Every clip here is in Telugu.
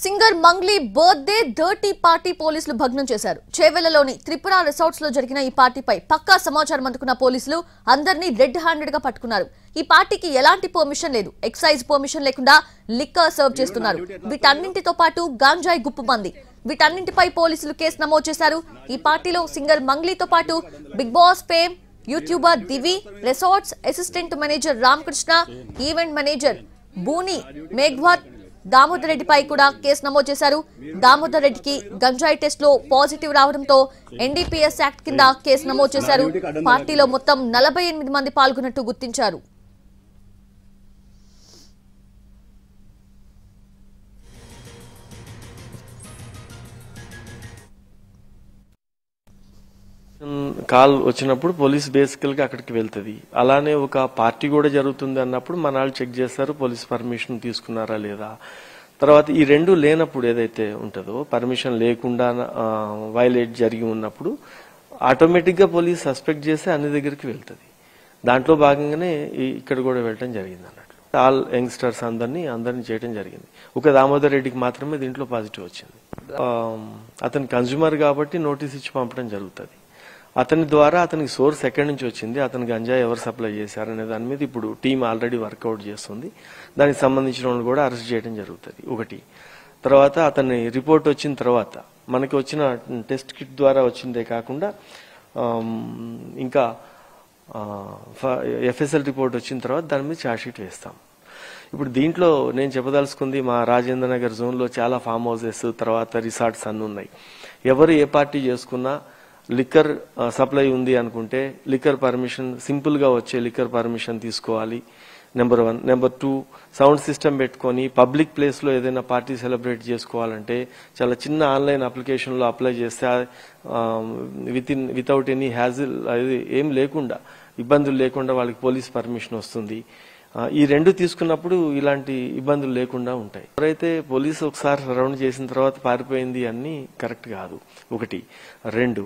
Singer Mangli birthday dirty party పోలీసులు భగ్నం చేశారు. చేవెళ్లలోని త్రిపుర రిసార్ట్స్ లో జరిగిన ఈ పార్టీపై పక్కా సమాచారం అందుకున్న పోలీసులు అందరినీ రెడ్ హ్యాండెడ్ గా పట్టుకున్నారు. ఈ పార్టీకి ఎలాంటి పర్మిషన్ లేదు, ఎక్సైజ్ పర్మిషన్ లేకుండా లిక్కర్ సర్వ్ చేస్తున్నారు. వీటన్నింటితో పాటు గాంజాయి గుప్పుమంది. వీటన్నింటిపై పోలీసులు కేసు నమోదు చేశారు. ఈ పార్టీలో సింగర్ మంగ్లీతో పాటు Bigg Boss fame YouTuber Divi, resorts assistant manager Ramakrishna, event manager Booni Meghwat, Damodar రెడ్డిపై కూడా కేసు నమోదు చేశారు. దామోదర్ రెడ్డికి గంజాయి టెస్ట్ లో పాజిటివ్ రావడంతో ఎన్డీపీఎస్ యాక్ట్ కింద కేసు నమోదు చేశారు. పార్టీలో మొత్తం 48 మంది పాల్గొన్నట్టు గుర్తించారు. కాల్ వచ్చినప్పుడు పోలీస్ బేసికల్ గా అక్కడికి వెళ్తుంది. అలానే ఒక పార్టీ కూడా జరుగుతుంది అన్నప్పుడు మన వాళ్ళు చెక్ చేస్తారు పోలీస్ పర్మిషన్ తీసుకున్నారా లేదా. తర్వాత ఈ రెండు లేనప్పుడు ఏదైతే ఉంటుందో పర్మిషన్ లేకుండా వైలేట్ జరిగి ఉన్నప్పుడు ఆటోమేటిక్ గా పోలీస్ సస్పెక్ట్ చేసి అన్ని దగ్గరికి వెళ్తుంది. దాంట్లో భాగంగానే ఇక్కడ కూడా వెళ్ళడం జరిగింది అన్నట్లు. ఆల్ యంగ్స్టర్స్ అందరినీ చేయడం జరిగింది. ఒక దామోదర్ రెడ్డికి మాత్రమే దీంట్లో పాజిటివ్ వచ్చింది. అతను కన్జ్యూమర్ కాబట్టి నోటీస్ ఇచ్చి పంపడం జరుగుతుంది. అతని ద్వారా అతనికి సోర్స్ ఎక్కడి నుంచి వచ్చింది, అతనికి గంజాయి ఎవరు సప్లై చేశారనే దాని మీద ఇప్పుడు టీం ఆల్రెడీ వర్కౌట్ చేస్తుంది. దానికి సంబంధించిన వాళ్ళు కూడా అరెస్ట్ చేయడం జరుగుతుంది ఒకటి. తర్వాత అతని రిపోర్ట్ వచ్చిన తర్వాత మనకి వచ్చిన టెస్ట్ కిట్ ద్వారా వచ్చిందే కాకుండా ఇంకా ఎఫ్ఎస్ఎల్ రిపోర్ట్ వచ్చిన తర్వాత దాని మీద ఛార్జ్షీట్ వేస్తాం. ఇప్పుడు దీంట్లో నేను చెప్పదలుచుకుంది, మా రాజేంద్ర నగర్ జోన్లో చాలా ఫామ్ హౌసెస్ తర్వాత రిసార్ట్స్ అన్నీ ఉన్నాయి. ఎవరు ఏ పార్టీ చేసుకున్నా లిక్కర్ సప్లై ఉంది అనుకుంటే లిక్కర్ పర్మిషన్ సింపుల్ గా వచ్చే లిక్కర్ పర్మిషన్ తీసుకోవాలి. నెంబర్ 1. నెంబర్ 2, సౌండ్ సిస్టమ్ పెట్టుకొని పబ్లిక్ ప్లేస్ లో ఏదైనా పార్టీ సెలబ్రేట్ చేసుకోవాలంటే చాలా చిన్న ఆన్లైన్ అప్లికేషన్ లో అప్లై చేస్తే వితౌట్ ఎనీ హ్యాజిల్, అది ఏం లేకుండా ఇబ్బందులు లేకుండా వాళ్ళకి పోలీస్ పర్మిషన్ వస్తుంది. ఈ రెండు తీసుకున్నప్పుడు ఇలాంటి ఇబ్బందులు లేకుండా ఉంటాయి. ఎవరైతే పోలీసు ఒకసారి రౌండ్ చేసిన తర్వాత పారిపోయింది అన్ని కరెక్ట్ కాదు ఒకటి. 2,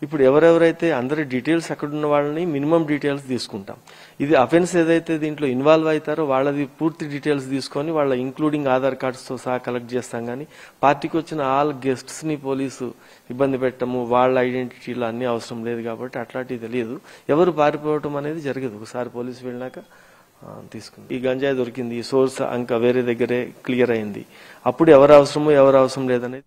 ఇప్పుడు ఎవరెవరైతే అందరి డీటెయిల్స్ అక్కడున్న వాళ్ళని మినిమం డీటెయిల్స్ తీసుకుంటాం. ఇది అఫెన్స్ ఏదైతే దీంట్లో ఇన్వాల్వ్ అవుతారో వాళ్ళది పూర్తి డీటెయిల్స్ తీసుకొని వాళ్ళ ఇంక్లూడింగ్ ఆధార్ కార్డ్స్తో సహా కలెక్ట్ చేస్తాం. కానీ పార్టీకి వచ్చిన ఆల్ గెస్ట్స్ ని పోలీసు ఇబ్బంది పెట్టము, వాళ్ళ ఐడెంటిటీలు అన్ని అవసరం లేదు కాబట్టి అట్లాంటివి తెలియదు. ఎవరు పారిపోవటం అనేది జరగదు. ఒకసారి పోలీసు వెళ్ళినాక తీసుకుంది. ఈ గంజాయి దొరికింది, ఈ సోర్స్ ఇంకా వేరే దగ్గరే క్లియర్ అయింది. అప్పుడు ఎవరు అవసరమో ఎవరు అవసరం లేదనేది